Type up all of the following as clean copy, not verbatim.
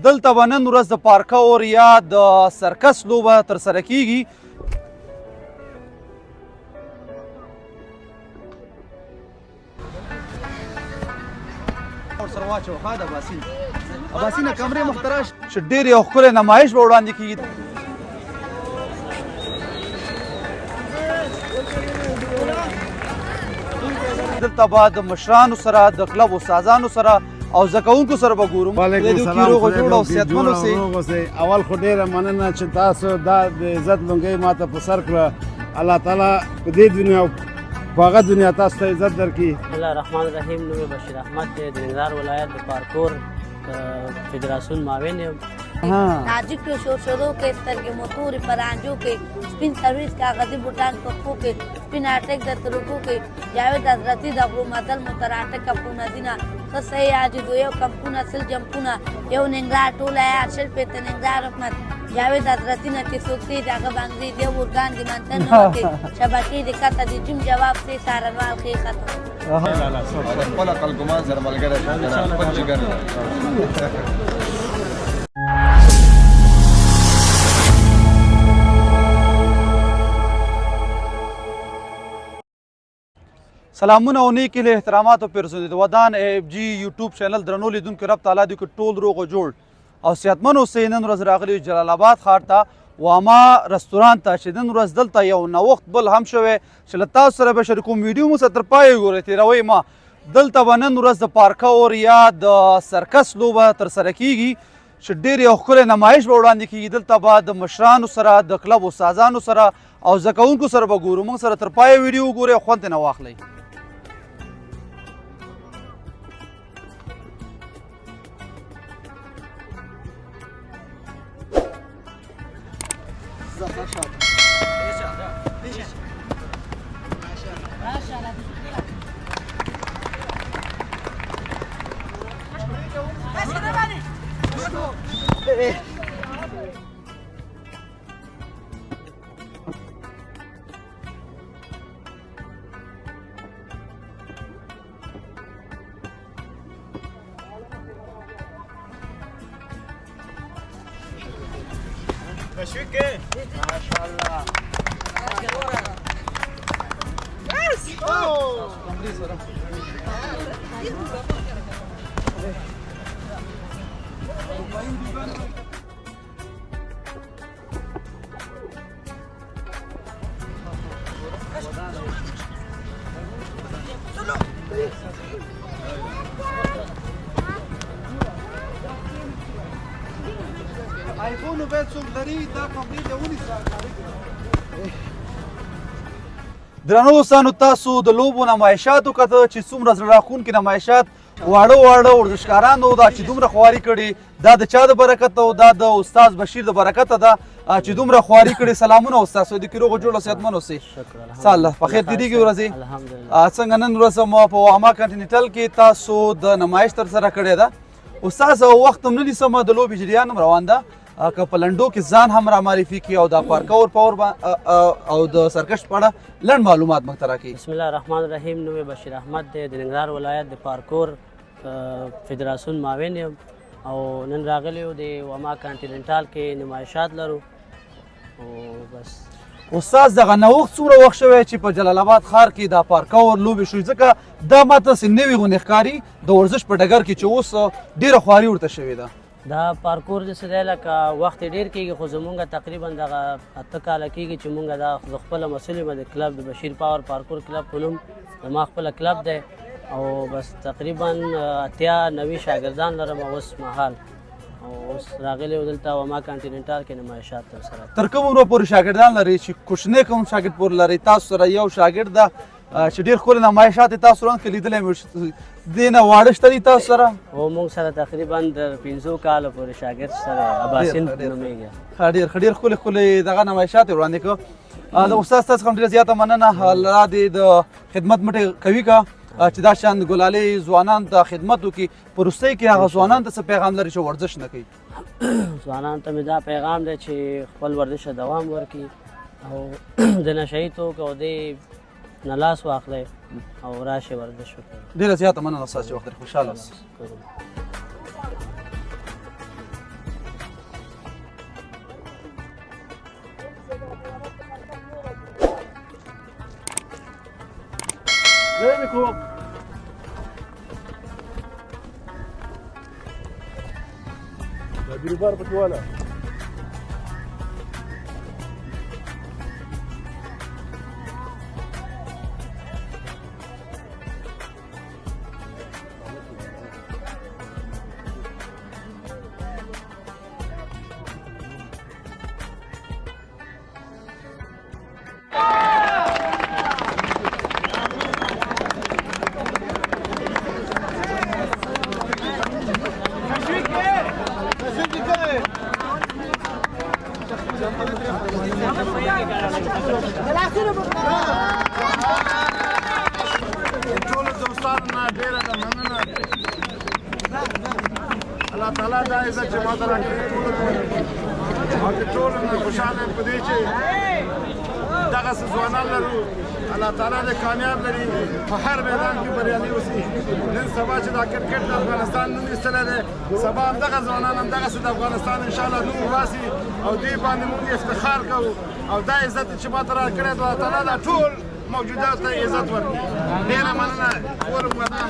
دلته به نن ورځ د پارکور یا د سرکس لوبه ترسره کیږي. ورسره واچوه ښه د اباسین کمرې محترم چې ډېر یو ښکلی نمایش به وړاندې کیږي. دلته به د مشرانو سره د کلب استادانو سره او زده کوونکو سره به ګورو. وعلیکم السلام. روغ او صحتمند اوسئ. اول خو ډېره مننه چې تاسو دا د عزت لونګۍ ماته په سر کړه. الله تعالی په دې دنیا او په هغه دنیا تاسو ته عزت درکړي. بسم الله الرحمن الرحیم. نوم یې بشیر احمد دی، د ننګرهار ولایت د پارکور فدراسیون معاون یم. نازک شور شروع کې سترګې موتورې پرانجو کې سپین سرویس کاغذي بوټان په پښو کې سپین اټک د ترکو کې جاوید حضرتي د غرو مدل متراټک کپونه دینه خصه یاجدو یو کمپونه سل جمپونه یو ننګرهار ټوله یا شل په ننګرهار حکومت جاوید حضرتي نه چې څوک دی هغه باندې دی ورګان دي منتن نو کې شبکې د کته د جیم جواب سي سارنوال خې ختم خپل قلګمان سره ملګری خپل جګر. سلامونه او نیکی له احترامات او پیرزونې د ودان ایف جی یوټیوب چینل درنو لیدونکو رب تعالی دې کې ټول روغ او جوړ او صحتمند اوسئ. نن ورځ راغلی جلال آباد ښار ته واما رستورانت ته چې نن ورځ دلته یو نوښت بل هم شوی چې له تاسو سره به شریکوم. ویډیو مو سره تر پایه ګورئ تېروئ ما. دلته به نن ورځ د پارکور یا د سرکس لوبه ترسره کیږي چې ډېر یو ښکلی نمایش به وړاندې کیږي. دلته به د مشرانو سره د کلب استادانو سره او زده کوونکو سره به ګورو. موږ سره تر پایه ویډیو وګورئ او خوند ترې واخلئ. آیفون باید څوک لري دا کمرې ته ونیسه. درنو دوستانو تاسو د لوبو نمایشاتو کته چې څومره زړه راښکونکي نمایشات واړه ورزشکارانو دا چې دومره خواري کړې دا د چا د برکته او دا د استاد بشیر د برکته ده چې دومره خواري کړې. سلامونه استاد د کې روغ جوړ او صحتمند اوسئ. الله په خیر تېرېږي ورځې. څنګه نن ورځ مو په واما کنټینټل کې تاسو د نمایش ترسره کړې ده استاد او وخت هم نه دي سمه د لوبې جریان هم روان ده که په لنډو کې ځان هم را معرفي کړي او د پارکور او د سرکش په اړه لنډ معلومات موږ ته راکړي. بسم الله الرحمن الرحیم. نوم یې بشیر احمد دی، د ننګرهار ولایت د پارکور فدراسیون معاون یم او نن راغلی یو د واما کانټیننټال کې نمایشات لرو او بس. استاد دغه نوښت څومره وخت شوی چې په جلال آباد ښار کې دا پارکور لوبې شوي ځکه دا ماته داسې نوې غوندې ښکاري د ورزش په ډګر کې چې اوس ډېره خواري ورته شوې ده. دا پارکور داسې دی لکه وخت یې ډېر کېږي خو زمونږ تقریبا دغه 8 کاله کېږي چې مونږ دا زه خپله مسؤل یم د کلب د بشیر پاور پارکور کلب په نوم زما خپله کلب دی او بس تقریبا 80-90 شاګردان لرم اوس مهال او اوس راغلی یو دلته واما کانټیننټال کې نمایشات ترسره. تر کوم عمره پورې شاګردان لرئ چې کوچنی کوم شاګرد پورې لرئ؟ تاسو سره یو شاګرد ده چې ډېر ښکلي نمایشات یې تاسو وړاندې کې لیدلی مې دې نه واړه شته دي تاسو سره؟ او موږ سره تقریبا د 500 کاله پورې شاګرد سره اباسین نومېږي. ډېر ښکلي ښکلي دغه نمایشات یې وړاندې کړه. د استاد تاسو څخه ډېره زیاته مننه. الله دې د خدمت مټې قوي کړه چې دا شان ګلالۍ ځوانان ته خدمت وکړي. په وروستۍ کې هغه ځوانان ته څه پیغام لري چې ورزش نه کوي؟ ځوانانو ته مې دا پیغام دی چې خپل ورزش ته دوام ورکړي او د نشهیي توکو او دې نه لاس واخلئ او راشئ ورزش وکړئ. ډېره زیاته مننه استاد چې وخت خوشحاله اوسئ. ټولو دوستانو نه ډېره ده مننه. الله تعالی دا عزت چې ماته راکړی ټولو ته او چې ټولو نه خوشحاله یم په دې چې دغسې ځوانان لرو. الله تعالی دې کامیاب لري، په هر میدان کې بریالي اوسي. نن سبا چې دا کرکټ د افغانستان نوم ایستلی دی، سبا همدغه ځوانان همدغسې د افغانستان انشاءالله نوم وباسي او دې باندې موږ افتخار کوو. او دا عزت چې ماته راکړی دی، الله تعالی دا ټول موجودات ته عزت ورکړي. ډېره مننه. ټول افغانان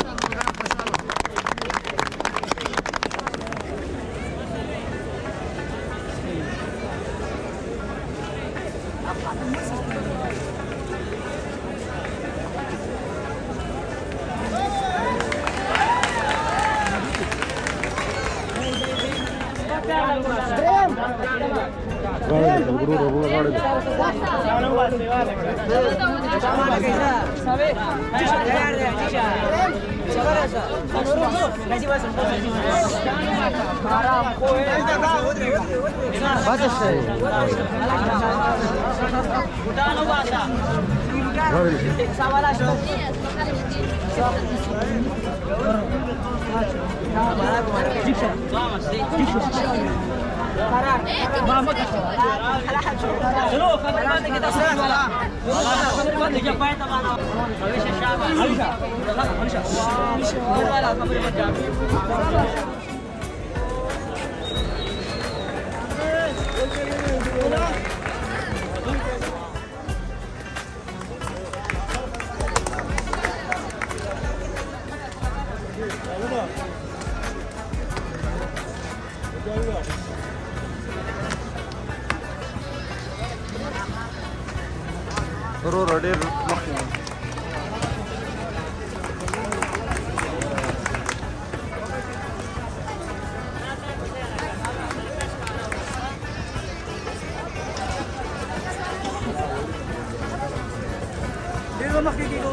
ډېر مخکې کېږو.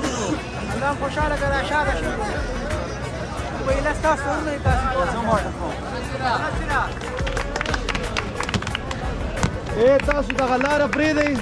الله خوشحاله کړه، شاده شي. ویله ستاسو نه تاسو تاسو دغه لاره پرېږدئ.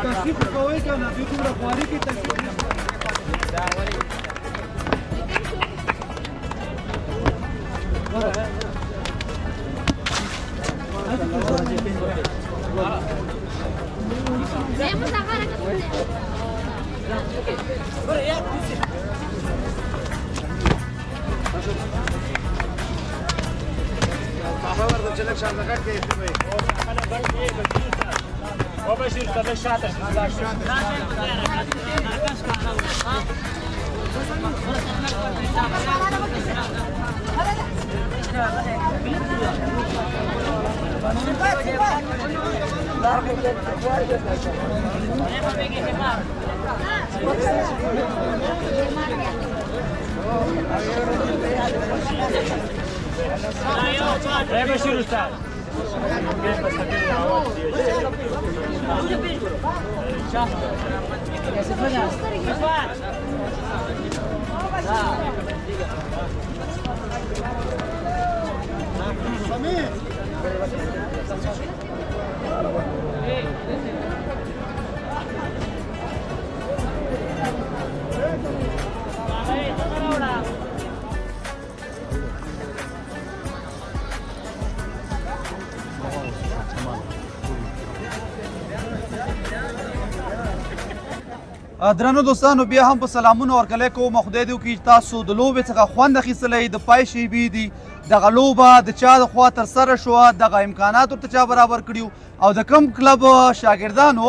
تشریف کوئ کنه دوی دومره خواري کې تشریف چې لږ شاته غږ کوي ښه به وي. درنو دوستانو بیا هم په سلامونه ورکلی کوم خدای دې وکړي تاسو د لوبې څخه خوند اخیستلی د پای شیبې دي دغه لوبه د چا د خوا ترسره شوه دغه امکانات ورته چا برابر کړي او د کوم کلب شاګردانو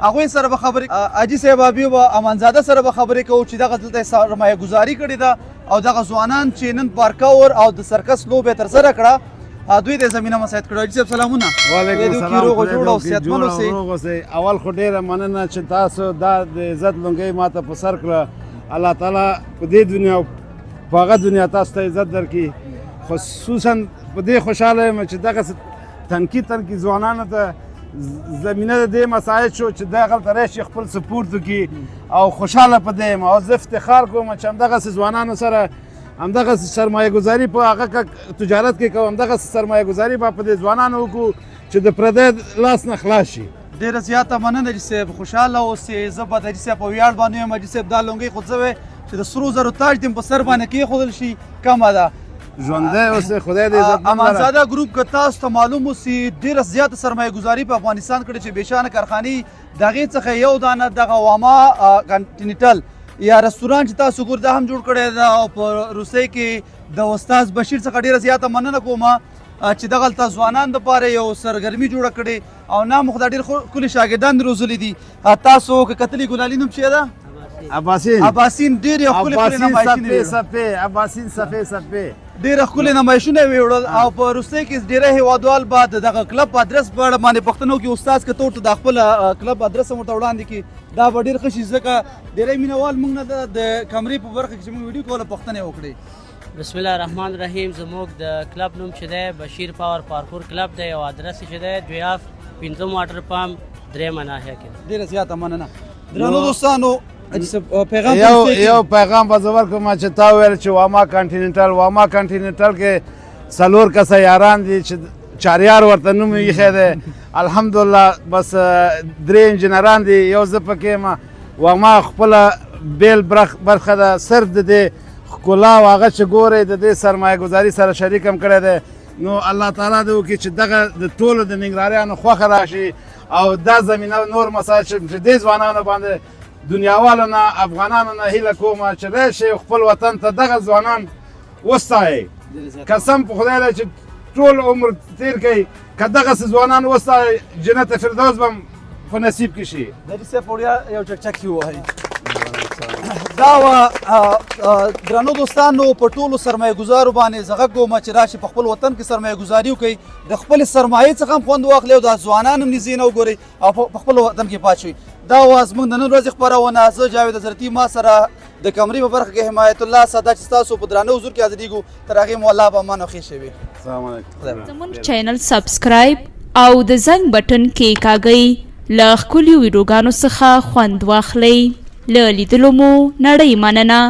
هغوی سره به خبرې حاجي صاحب ابي و امانزاده سره به خبرې کوو چې دغه دلته سرمایه ګزاري کړې ده او دغه ځوانان چې نن پارکور او د سرکس لوبې ترسره کړه دوی د زمینه مساعد کړو. حاجي صاحب سلامونه. وعلیکم السلام. روغ جوړ او صحتمند اوسئ. اول خو ډیره مننه چې تاسو دا د عزت لونګۍ ماته په سر کړه. الله تعالی په دې دنیا او په هغه دنیا تاسو ته عزت درکړي. خصوصا په دې خوشحاله یم چې دغه تنکي ځوانانو ته زمینه د دې مساعد شو چې دغلته راشي خپل سپورت وکړي او خوشحاله په دې یم او زه افتخار کوم چې همدغسې ځوانانو سره همدغه سرمایه گذاري په هغه تجارت کې کوم همدغه سرمایه گذاري په دې ځوانانو وکړو چې د پردی لاس نه خلاص شي. ډېره زیاته مننه حاجي صاحب خوشحاله اوسئ. زه به د حاجي صاحب په ویاړ باندې یم حاجي صاحب دا لونګۍ خو څه وی چې د سرو زرو تاج دې په سر باندې کېښودل شي کمه ده. ژوندی اوسئ خدای دې عزت امانزاده ګروپ که تاسو ته معلوم اوسي ډېره زیاته سرمایه ګزاري په افغانستان کړې چې بېشانه کارخانې د هغې څخه یو دانه دغه واما کنټینټل یا رستورانت چې تاسو ګور دا هم جوړ کړی ده او په روسۍ کې د استاد بشیر څخه ډېره زیاته مننه کوم چې دغلته ځوانان دپاره یو سرګرمي جوړه کړې او نام خو دا ډېر ښکلي شاګردان روزلي دي. تاسو که کتلي ګلالي نوم چې ده اباسین ډېر یو ښکلي ښکلي نمایشونه اباسین صفې ډېره ښکلې نمایشونه یې ویوړل او په روسۍ کې ډېری هېوادوال به د دغه کلب ادرس په اړه باندې پوښتنه وکړي استاد که ته ورته د خپل کلب ادرس هم ورته وړاندې کړي دا به ډېر ښه شي ځکه ډېری مینهوال موږ نه د کمرې په برخه کې چې موږ ویډیو کوله پوښتنې وکړې. بسم الله الرحمن الرحیم. زموږ د کلب نوم چې دی بشیر پاور پارکور کلب دی او ادرس چې دی دویاف پنځم واټر پمپ درېیمه ناحیه کې. ډېره زیاته مننه. درنو دوستانو یو پیغام به زه ورکړم چې تا وویل چې واما کانټیننټل کې څلور کسه یاران دي چې چاریار ورته نوم یې ایښی دی. الحمدلله بس درې انجینران دي یو زه پکې یم. واما خپله بیل برخه ده صرف د دې ښکلا او هغه چې ګورئ د دې سرمایه ګزاري سره شریک هم کړی دی. نو الله تعالی دې وکړي چې دغه د ټولو د ننګرهاریانو خوښه راشي او دا زمینه نور مسایل چې دې ځوانانو باندې دنیاوالو نه افغانانو نه هیله کوم چې راشي خپل وطن ته دغه ځوانان وستایئ. قسم په خدای دی چې ټول عمر تیر کوي که دغسې ځوانان وستایئ جنت فردوس به په نصیب کې شي. حاجي صاحب وړیا یو چکچکي ووهئ. دا وه درنو دوستانو په ټولو سرمایه ګزارو باندې زه غږ کوم چې راشي په خپل وطن کې سرمایه ګزاري وکړئ د خپلې سرمایې څخه هم خوند واخلئ او دا ځوانان هم نږدې نه وګورئ او په خپل وطن کې پاتې شئ. دا وه زموږ د نن ورځې خپرونه. زه جاوید حضرتي ما سره د کمرې په برخه کې حمایت الله ساده چې ستاسو په درانه حضور کې حاضرېږو. تر هغې مو الله په امان او ښې شوي. السلام علیکم. زموږ چینل سبسکرایب او د زنګ بټن کې کاږئ له ښکلیو ویډیوګانو څخه خوند واخلئ. له لیدلو مو نړۍ مننه.